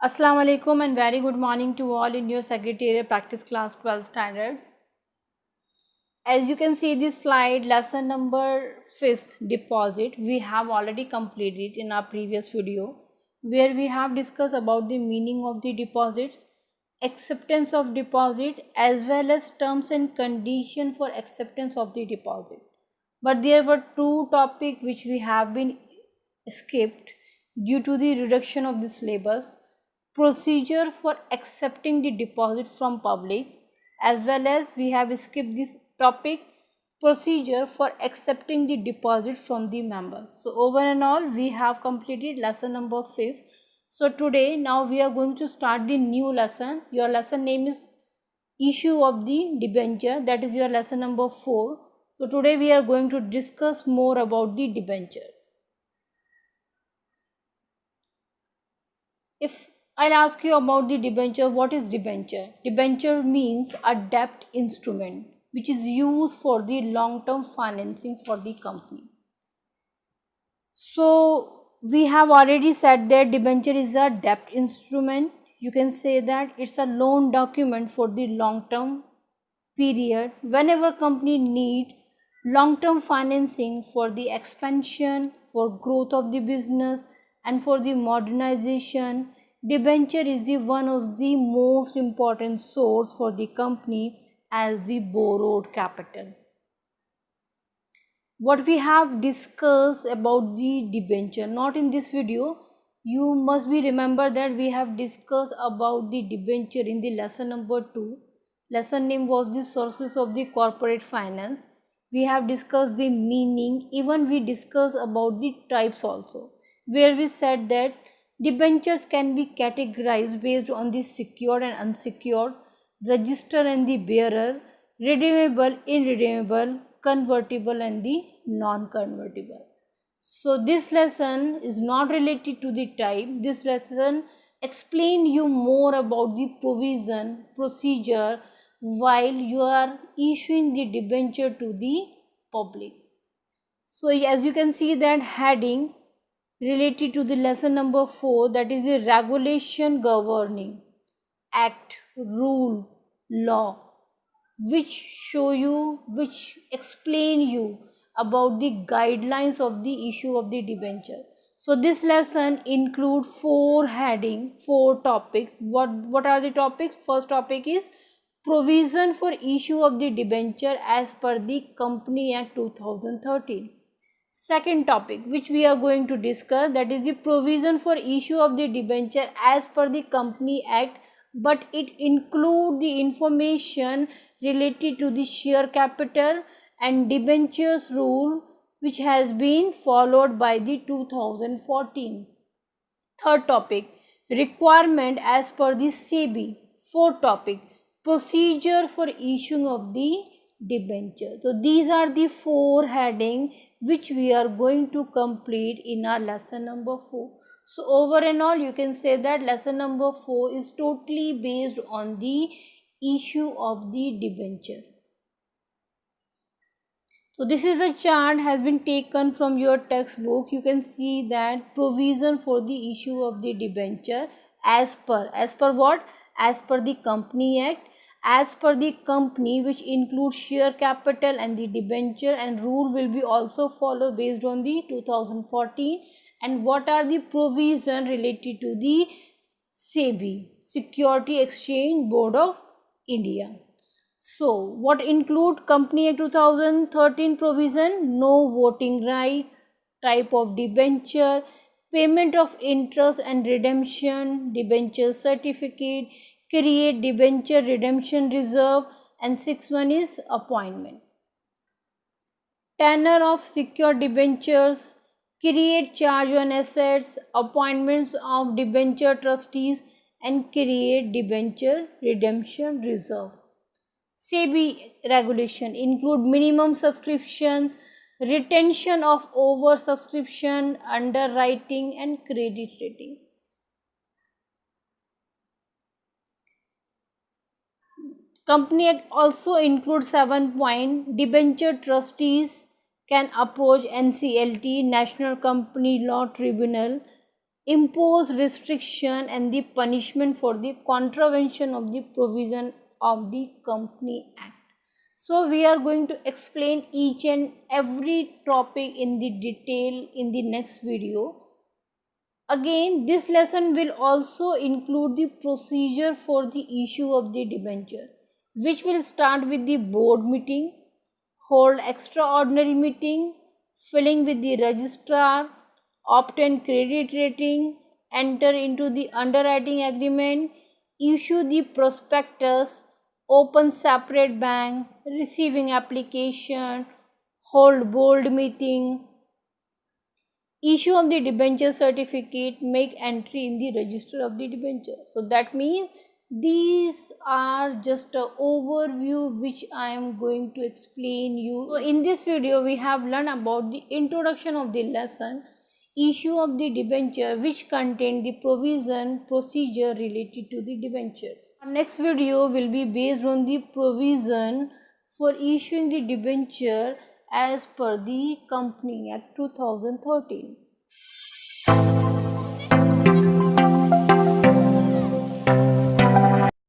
Assalamu alaikum and very good morning to all in your Secretariat Practice Class 12 Standard. As you can see this slide, lesson number 5th, deposit, we have already completed in our previous video where we have discussed about the meaning of the deposits, acceptance of deposit as well as terms and condition for acceptance of the deposit. But there were two topics which we have been skipped due to the reduction of the syllabus: procedure for accepting the deposit from public, as well as we have skipped this topic, procedure for accepting the deposit from the member. So over and all we have completed lesson number 5. So today now we are going to start the new lesson. Your lesson name is issue of the debenture, that is your lesson number 4. So today we are going to discuss more about the debenture. If I'll ask you about the debenture, what is debenture? Debenture means a debt instrument which is used for the long-term financing for the company. So we have already said that debenture is a debt instrument. You can say that it's a loan document for the long-term period. Whenever company need long-term financing for the expansion, for growth of the business and for the modernization, debenture is the one of the most important source for the company as the borrowed capital. What we have discussed about the debenture, not in this video, you must be remember that we have discussed about the debenture in the lesson number 2. Lesson name was the sources of the corporate finance. We have discussed the meaning, even we discussed about the types also, where we said that debentures can be categorized based on the secured and unsecured, register and the bearer, redeemable, irredeemable, convertible and the non-convertible. So this lesson is not related to the type. This lesson explain you more about the provision, procedure while you are issuing the debenture to the public. So as you can see that heading related to the lesson number 4, that is the regulation governing, act, rule, law, which explain you about the guidelines of the issue of the debenture. So this lesson include 4 topics. What are the topics? First topic is provision for issue of the debenture as per the Company Act 2013. Second topic which we are going to discuss, that is the provision for issue of the debenture as per the Company Act, but it include the information related to the share capital and debentures rule which has been followed by the 2014. Third topic, requirement as per the SEBI. Fourth topic, procedure for issuing of the debenture. So these are the 4 heading which we are going to complete in our lesson number 4. So over and all you can say that lesson number 4 is totally based on the issue of the debenture. So this is a chart has been taken from your textbook. You can see that provision for the issue of the debenture as per what? As per the Company Act, as per the company, which includes share capital and the debenture, and rule will be also followed based on the 2014. And what are the provision related to the SEBI, Security Exchange Board of India. So what include Company Act 2013 provision? No voting right, type of debenture, payment of interest and redemption, debenture certificate, create debenture redemption reserve, and 6th one is appointment. Tenor of secured debentures, create charge on assets, appointments of debenture trustees, and create debenture redemption reserve. SEBI regulation include minimum subscriptions, retention of over subscription, underwriting and credit rating. Company Act also includes 7 point, debenture trustees can approach NCLT, National Company Law Tribunal, impose restriction and the punishment for the contravention of the provision of the Company Act. So we are going to explain each and every topic in the detail in the next video. Again, this lesson will also include the procedure for the issue of the debenture, which will start with the board meeting, hold extraordinary meeting, filling with the registrar, obtain credit rating, enter into the underwriting agreement, issue the prospectus, open separate bank, receiving application, hold board meeting, issue of the debenture certificate, make entry in the register of the debenture. So that means these are just an overview which I am going to explain you. So in this video we have learned about the introduction of the lesson, issue of the debenture, which contain the provision procedure related to the debentures. Our next video will be based on the provision for issuing the debenture as per the Company Act 2013.